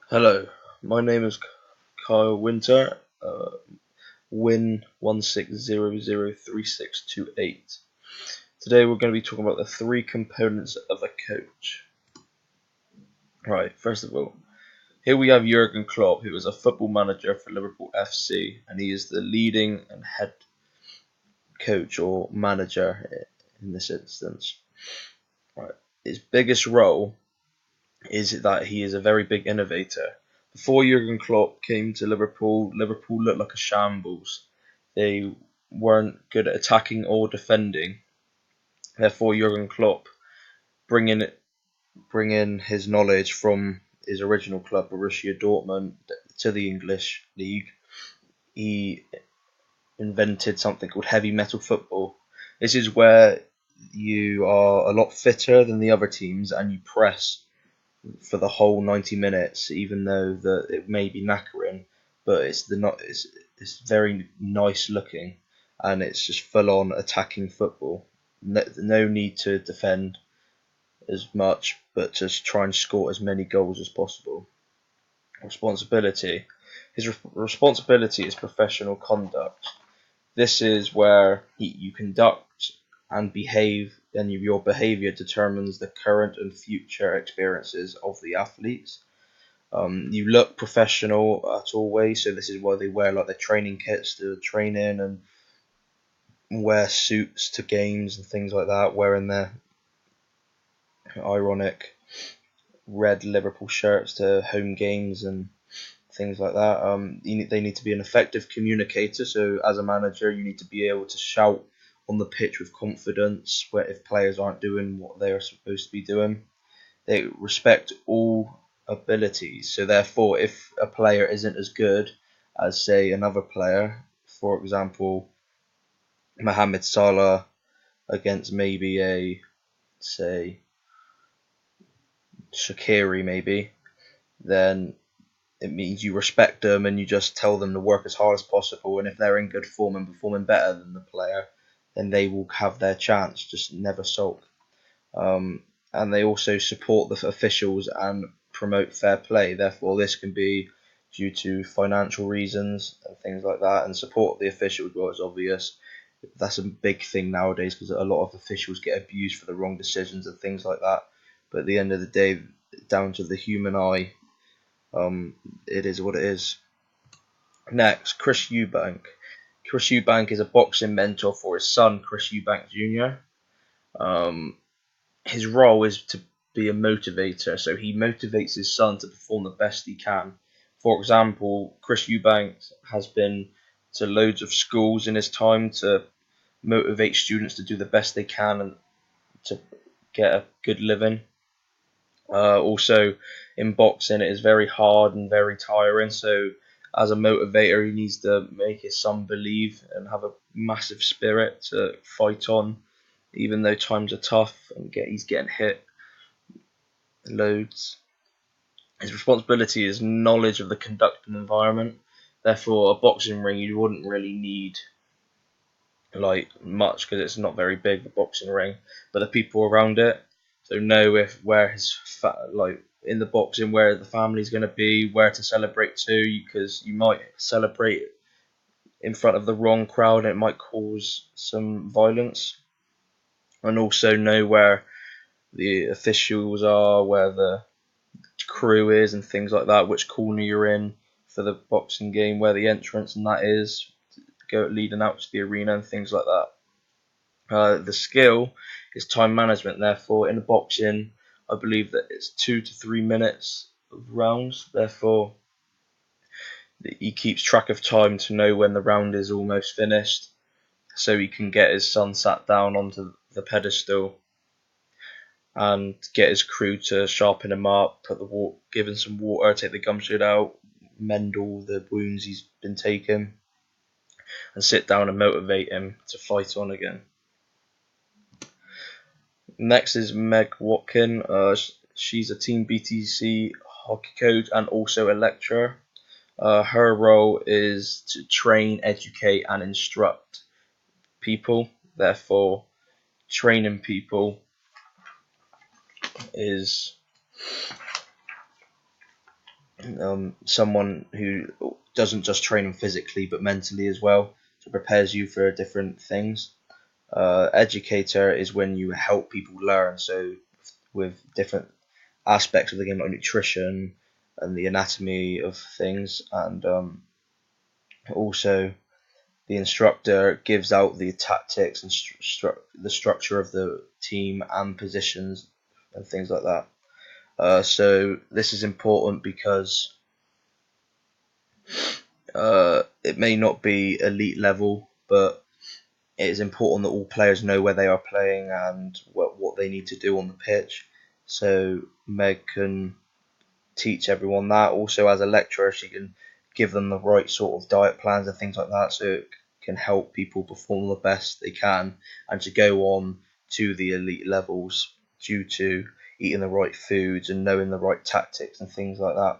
Hello, my name is Kyle Winter, Win 16003628. Today we're going to be talking about the three components of a coach. Right, first of all, here we have Jurgen Klopp, who is a football manager for Liverpool FC, and he is the leading and head coach or manager in this instance. Right, his biggest role is that he is a very big innovator. Before Jurgen Klopp came to Liverpool, Liverpool looked like a shambles. They weren't good at attacking or defending. Therefore, Jurgen Klopp, bringing bringing his knowledge from his original club, Borussia Dortmund, to the English league, he invented something called heavy metal football. This is where you are a lot fitter than the other teams and you press for the whole 90 minutes, even though it may be knackering, but it's very nice looking, and it's just full on attacking football. No need to defend as much, but just try and score as many goals as possible. Responsibility. His responsibility is professional conduct. This is where you conduct and behave, and your behavior determines the current and future experiences of the athletes. You look professional at all ways, so this is why they wear like their training kits to training and wear suits to games and things like that, wearing their ironic red Liverpool shirts to home games and things like that. They need to be an effective communicator. So as a manager, you need to be able to shout on the pitch with confidence where if players aren't doing what they are supposed to be doing. They respect all abilities. So therefore, if a player isn't as good as say another player, for example, Mohamed Salah against maybe a say Shaqiri maybe, then it means you respect them and you just tell them to work as hard as possible. And if they're in good form and performing better than the player, then they will have their chance. Just never sulk. And they also support the officials and promote fair play. Therefore, this can be due to financial reasons and things like that. And support the officials, well, it's obvious. That's a big thing nowadays because a lot of officials get abused for the wrong decisions and things like that. But at the end of the day, down to the human eye, it is what it is. Next, Chris Eubank. Chris Eubank is a boxing mentor for his son, Chris Eubank Jr. His role is to be a motivator, so he motivates his son to perform the best he can. For example, Chris Eubank has been to loads of schools in his time to motivate students to do the best they can and to get a good living. Also, in boxing, it is very hard and very tiring. So, as a motivator, he needs to make his son believe and have a massive spirit to fight on, even though times are tough and he's getting hit loads. His responsibility is knowledge of the conducting environment. Therefore, a boxing ring you wouldn't really need like much because it's not very big, the boxing ring, but the people around it. So know if where his like in the boxing where the family's going to be, where to celebrate to, because you might celebrate in front of the wrong crowd and it might cause some violence. And also know where the officials are, where the crew is, and things like that. Which corner you're in for the boxing game, where the entrance and that is, go leading out to the arena and things like that. The skill is time management. Therefore, in the boxing, I believe that it's 2 to 3 minutes of rounds. Therefore, he keeps track of time to know when the round is almost finished, so he can get his son sat down onto the pedestal and get his crew to sharpen him up, give him some water, take the gumshoe out, mend all the wounds he's been taking, and sit down and motivate him to fight on again. Next is Meg Watkin. She's a Team BTC hockey coach and also a lecturer. Her role is to train, educate, and instruct people. Therefore, training people is someone who doesn't just train them physically but mentally as well, so prepares you for different things. Educator is when you help people learn, so with different aspects of the game like nutrition and the anatomy of things, and also the instructor gives out the tactics and the structure of the team and positions and things like that. So this is important because it may not be elite level, but it is important that all players know where they are playing and what they need to do on the pitch. So Meg can teach everyone that. Also, as a lecturer, she can give them the right sort of diet plans and things like that, so it can help people perform the best they can and to go on to the elite levels due to eating the right foods and knowing the right tactics and things like that.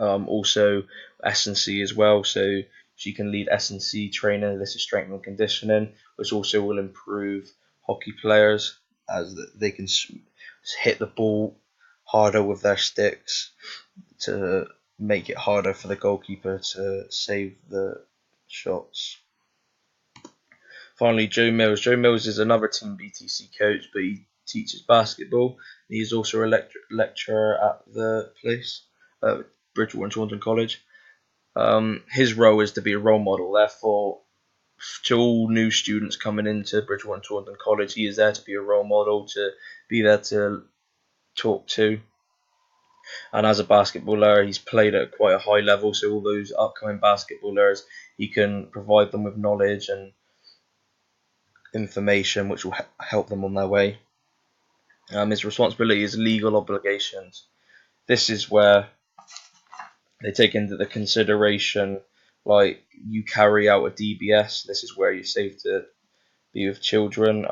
Also, S&C as well, so she can lead S&C training. This is strength and conditioning, which also will improve hockey players as they can hit the ball harder with their sticks to make it harder for the goalkeeper to save the shots. Finally, Joe Mills. Joe Mills is another Team BTC coach, but he teaches basketball. He's also a lecturer at the place, Bridgewater and Taunton College. His role is to be a role model. Therefore, to all new students coming into Bridgewater and Taunton College, he is there to be a role model, to be there to talk to. And as a basketballer, he's played at quite a high level, so all those upcoming basketballers, he can provide them with knowledge and information which will help them on their way. His responsibility is legal obligations. This is where they take into the consideration, like you carry out a DBS. This is where you're safe to be with children.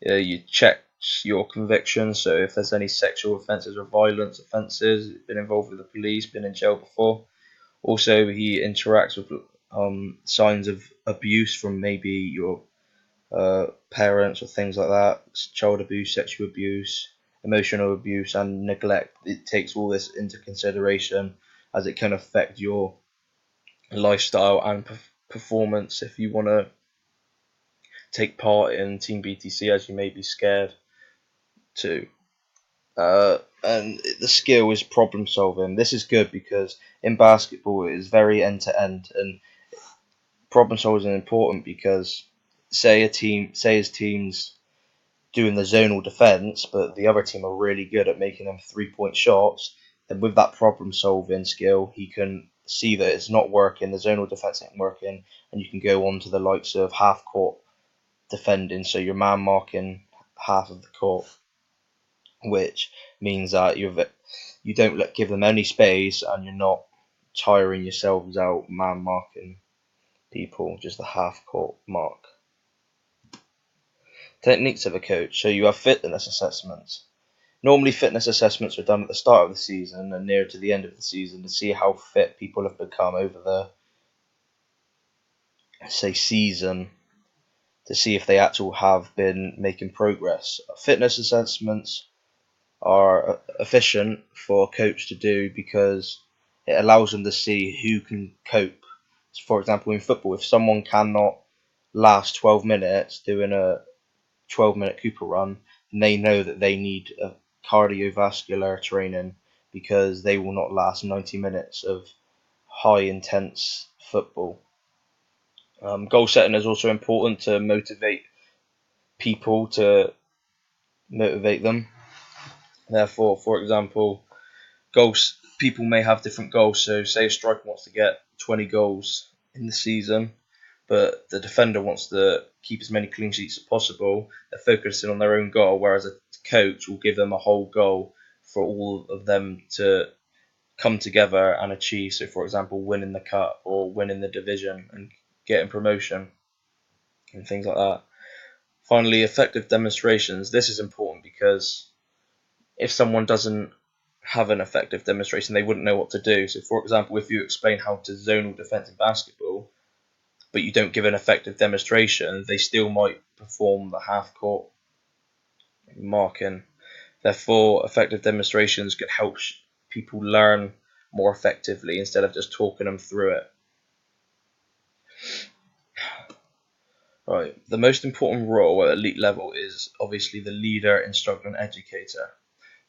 You check your convictions, so if there's any sexual offences or violence offences, been involved with the police, been in jail before. Also, he interacts with signs of abuse from maybe your parents or things like that, child abuse, sexual abuse, emotional abuse, and neglect. It takes all this into consideration as it can affect your lifestyle and performance if you want to take part in Team BTC, as you may be scared to. And the skill is problem solving. This is good because in basketball it is very end to end, and problem solving is important because say his team's doing the zonal defense, but the other team are really good at making them 3-point shots. Then with that problem solving skill, he can see that it's not working, the zonal defense ain't working, and you can go on to the likes of half court defending, so you're man marking half of the court, which means that you don't give them any space and you're not tiring yourselves out man marking people, just the half court mark. Techniques of a coach. So you have fitness assessments. Normally fitness assessments are done at the start of the season and near to the end of the season to see how fit people have become over the season, to see if they actually have been making progress. Fitness assessments are efficient for a coach to do because it allows them to see who can cope. So for example, in football, if someone cannot last 12 minutes doing a 12-minute Cooper run, then they know that they need a cardiovascular training because they will not last 90 minutes of high intense football. Goal setting is also important to motivate people, to motivate them. Therefore, for example, goals, people may have different goals. So say a striker wants to get 20 goals in the season, but the defender wants to keep as many clean sheets as possible. They're focusing on their own goal, whereas a coach will give them a whole goal for all of them to come together and achieve. So, for example, winning the cup or winning the division and getting promotion and things like that. Finally, effective demonstrations. This is important because if someone doesn't have an effective demonstration, they wouldn't know what to do. So, for example, if you explain how to zonal defense in basketball, but you don't give an effective demonstration, they still might perform the half court marking. Therefore, effective demonstrations can help people learn more effectively instead of just talking them through it. Right, the most important role at elite level is obviously the leader, instructor, and educator.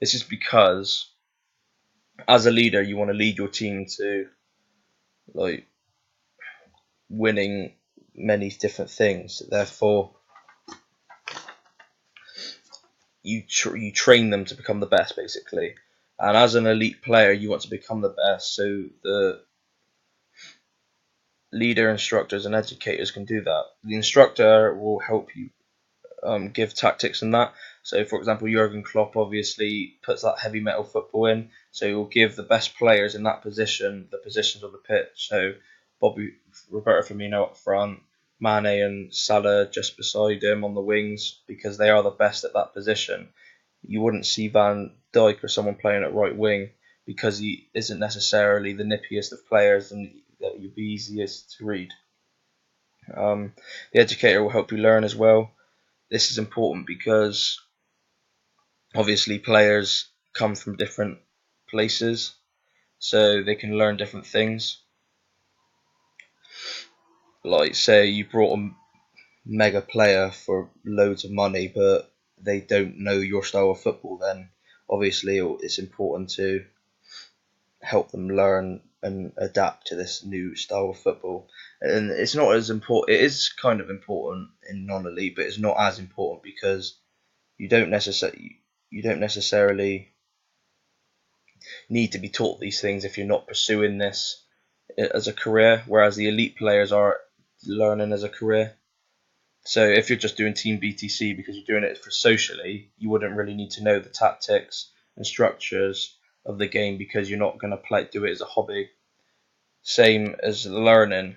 This is because as a leader, you want to lead your team to like winning many different things. Therefore, you train them to become the best, basically. And as an elite player, you want to become the best. So the leader, instructors, and educators can do that. The instructor will help you give tactics and that. So, for example, Jurgen Klopp obviously puts that heavy metal football in. So he will give the best players in that position the positions of the pitch. So Roberto Firmino up front, Mane and Salah just beside him on the wings because they are the best at that position. You wouldn't see Van Dijk or someone playing at right wing because he isn't necessarily the nippiest of players and that you'd be easiest to read. The educator will help you learn as well. This is important because obviously players come from different places, so they can learn different things. Like, say you brought a mega player for loads of money, but they don't know your style of football, then obviously it's important to help them learn and adapt to this new style of football. And it's not as important. It is kind of important in non-elite, but it's not as important because you don't necessarily need to be taught these things if you're not pursuing this as a career, whereas the elite players are learning as a career. So if you're just doing Team BTC because you're doing it for socially, you wouldn't really need to know the tactics and structures of the game because you're not going to do it as a hobby. Same as learning.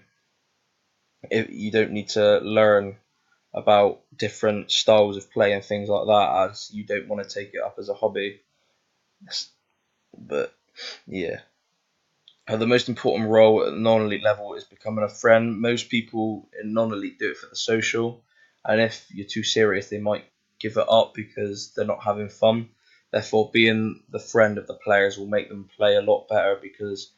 You don't need to learn about different styles of play and things like that as you don't want to take it up as a hobby. But yeah. The most important role at the non-elite level is becoming a friend. Most people in non-elite do it for the social, and if you're too serious, they might give it up because they're not having fun. Therefore, being the friend of the players will make them play a lot better because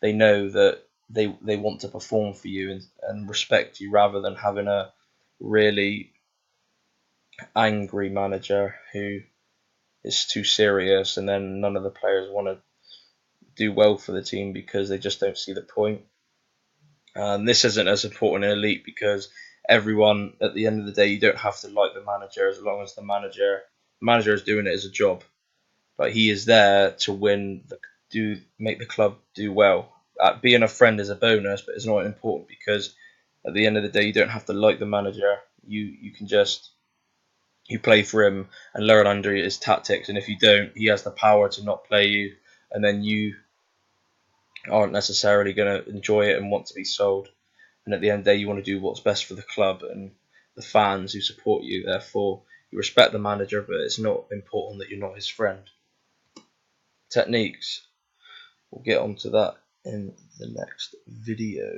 they know that they want to perform for you and respect you rather than having a really angry manager who is too serious and then none of the players want to do well for the team because they just don't see the point. This isn't as important in elite because everyone, at the end of the day, you don't have to like the manager as long as the manager is doing it as a job. But he is there to make the club do well. Being a friend is a bonus, but it's not important because at the end of the day, you don't have to like the manager. You can just you play for him and learn under his tactics, and if you don't, he has the power to not play you, and then you aren't necessarily going to enjoy it and want to be sold. And at the end of the day, you want to do what's best for the club and the fans who support you. Therefore, you respect the manager, but it's not important that you're not his friend. Techniques. We'll get onto that in the next video.